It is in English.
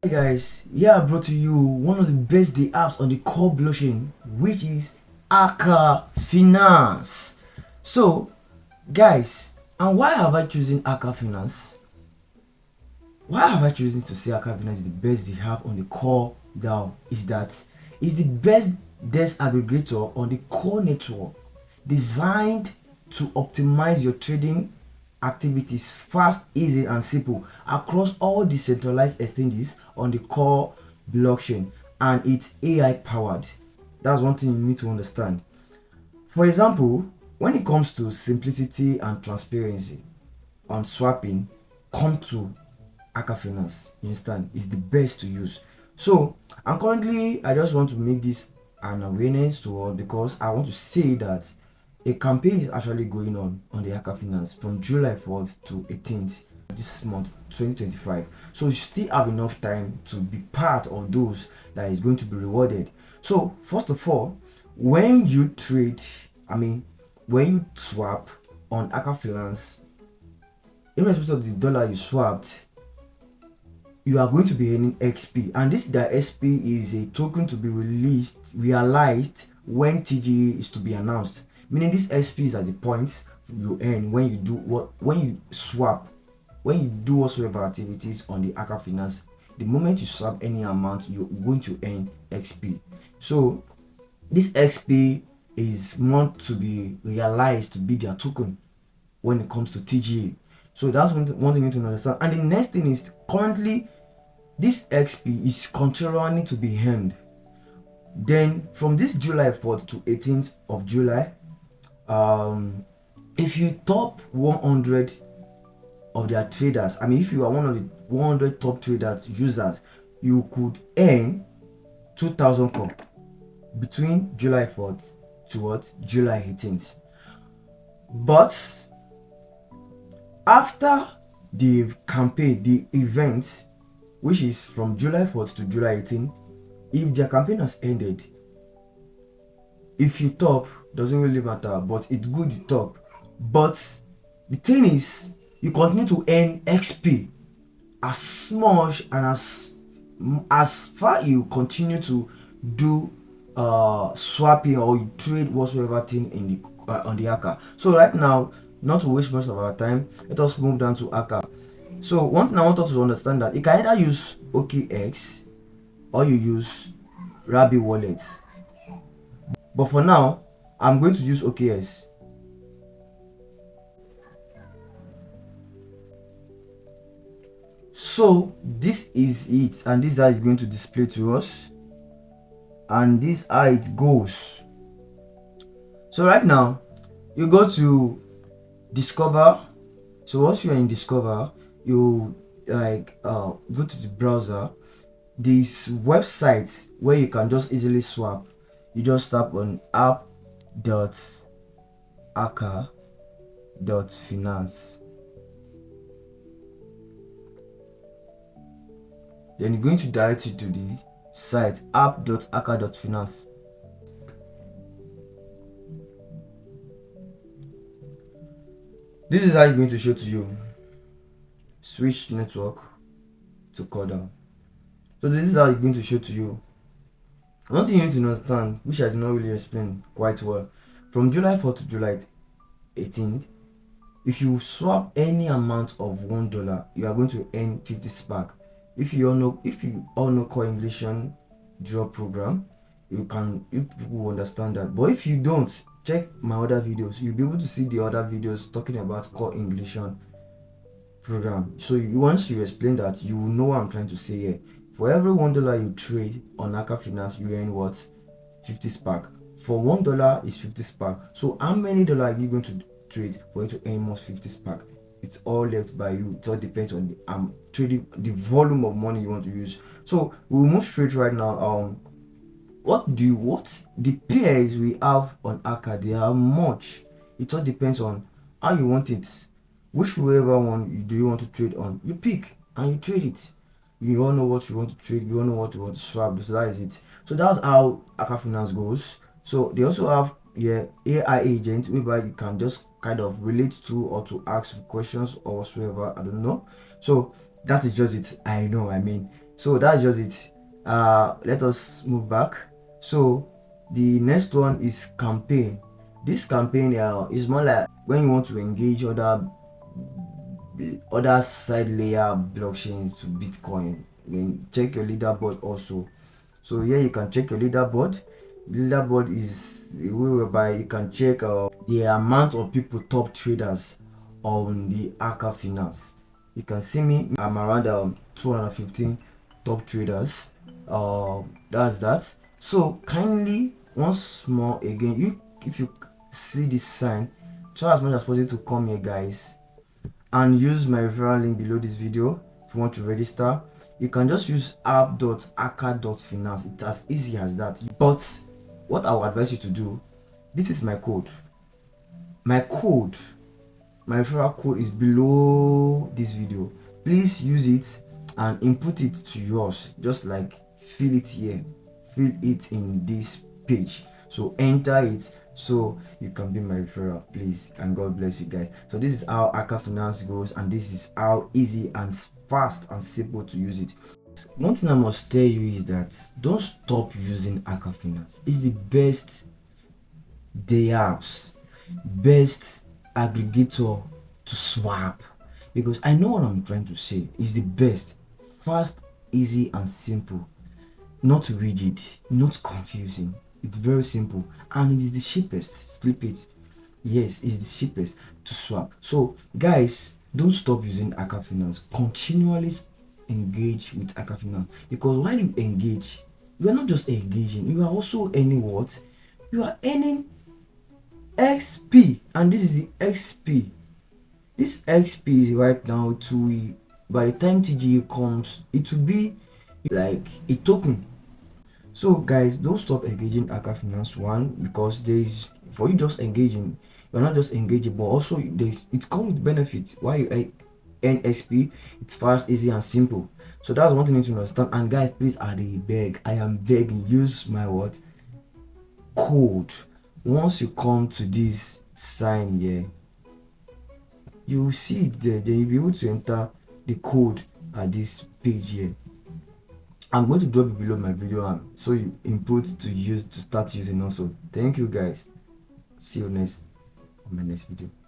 Hey guys, here I brought to you one of the best apps on the core blockchain, which is AKKA Finance. So, guys, and why have I chosen AKKA Finance? Why have I chosen to say AKKA Finance is the best they have on the core DAO? Is that it's the best Dex Aggregator on the core network, designed to optimize your trading activities fast, easy, and simple across all decentralized exchanges on the core blockchain, and it's AI powered. That's one thing you need to understand. For example, when it comes to simplicity and transparency on swapping, come to AKKA Finance. You understand? It's the best to use. So, and currently, I just want to make this an awareness to all, because I want to say that a campaign is actually going on the AKKA Finance from July 4th to 18th this month 2025. So you still have enough time to be part of those that is going to be rewarded. So first of all, when you trade, when you swap on AKKA Finance, irrespective of the dollar you swapped, you are going to be earning XP, and this the XP is a token to be realized when TGA is to be announced. Meaning this XP is at the points you earn when you do when you swap, when you do whatsoever activities on the AKKA Finance. The moment you swap any amount, you're going to earn XP. So this XP is meant to be realized to be their token when it comes to TGA. So that's one thing you need to understand. And the next thing is, currently this XP is continuing to be earned. Then from this July 4th to 18th of July, if you top 100 of their traders, if you are one of the 100 top traders users, you could earn 2,000 core between July 4th to July 18th. But after the campaign, the event, which is from July 4th to July 18th, if their campaign has ended, if you top, doesn't really matter, but it's good you top. But the thing is, you continue to earn XP as much and as far you continue to do swapping or you trade whatsoever thing in the on the AKKA. So right now, not to waste much of our time, let us move down to AKKA. So one thing I want us to understand, that you can either use OKX or you use Rabbit Wallet. But for now, I'm going to use OKX. So this is it, and this is how it's going to display to us, and this is how it goes. So right now, you go to Discover. So once you're in Discover, you go to the browser. This website where you can just easily swap, you just tap on app.akka.finance. Then you're going to direct you to the site app.akka.finance. This is how it's going to show to you. Switch network to Coda. So this is how it's going to show to you. One thing you need to understand, which I did not really explain quite well, from July 4th to July 18th, if you swap any amount of $1, you are going to earn 50 SPAC. If you all know core English draw program, you people understand that. But if you don't, check my other videos. You'll be able to see the other videos talking about core English program. So once you explain that, you will know what I'm trying to say here. For every $1 you trade on AKKA Finance, you earn what? 50 SPAC. For $1 is 50 SPAC. So how many dollars are you going to trade for you to earn most 50 SPAC? It's all left by you. It all depends on the trading, the volume of money you want to use. So we'll move straight right now. What the pairs we have on AKKA, they are much. It all depends on how you want it. Whichever one do you want to trade on, you pick and you trade it. You all know what you want to trade, you all know what you want to swap. So that is it. So that's how AKKA Finance goes. So they also have AI agent, whereby you can just kind of relate to or to ask questions or whatsoever. I don't know. So that is just it. I know. So that's just it. Let us move back. So the next one is campaign. This campaign is more like when you want to engage other side layer blockchain to Bitcoin. Then check your leaderboard also. So here you can check your leaderboard. Leaderboard is a way whereby you can check the amount of people, top traders on the AKKA Finance. You can see me, I'm around 215 top traders. That's that. So kindly, once more again, if you see this sign, try as much as possible to come here, guys, and use my referral link below this video. If you want to register, you can just use app.akka.finance. It's as easy as that. But what I would advise you to do, this is my code. My referral code is below this video. Please use it and input it to yours, just like fill it here, fill it in this page. So enter it so you can be my referral, please, and God bless you guys. So this is how AKKA Finance goes, and this is how easy and fast and simple to use it. One thing I must tell you is that don't stop using AKKA Finance. It's the best apps, best aggregator to swap, because I know what I'm trying to say. It's the best, fast, easy and simple, not rigid, not confusing. It's very simple, and it is the cheapest. Sleep it. Yes, it's the cheapest to swap. So guys, don't stop using AKKA Finance. Continually engage with AKKA Finance, because while you engage, you are not just engaging, you are also earning what? You are earning XP, and this is the XP. This XP is right now to, by the time TGA comes, it will be like a token. So guys, don't stop engaging AKKA Finance, one, because there is, for you just engaging, you're not just engaging, but also it comes with benefits. Why you earn XP, it's fast, easy and simple. So that's one thing you need to understand. And guys, please, I am begging, use my what? Code. Once you come to this sign here, you will see it there. Then you'll be able to enter the code at this page here. I'm going to drop it below my video, so you input to start using also. Thank you guys. See you on my next video.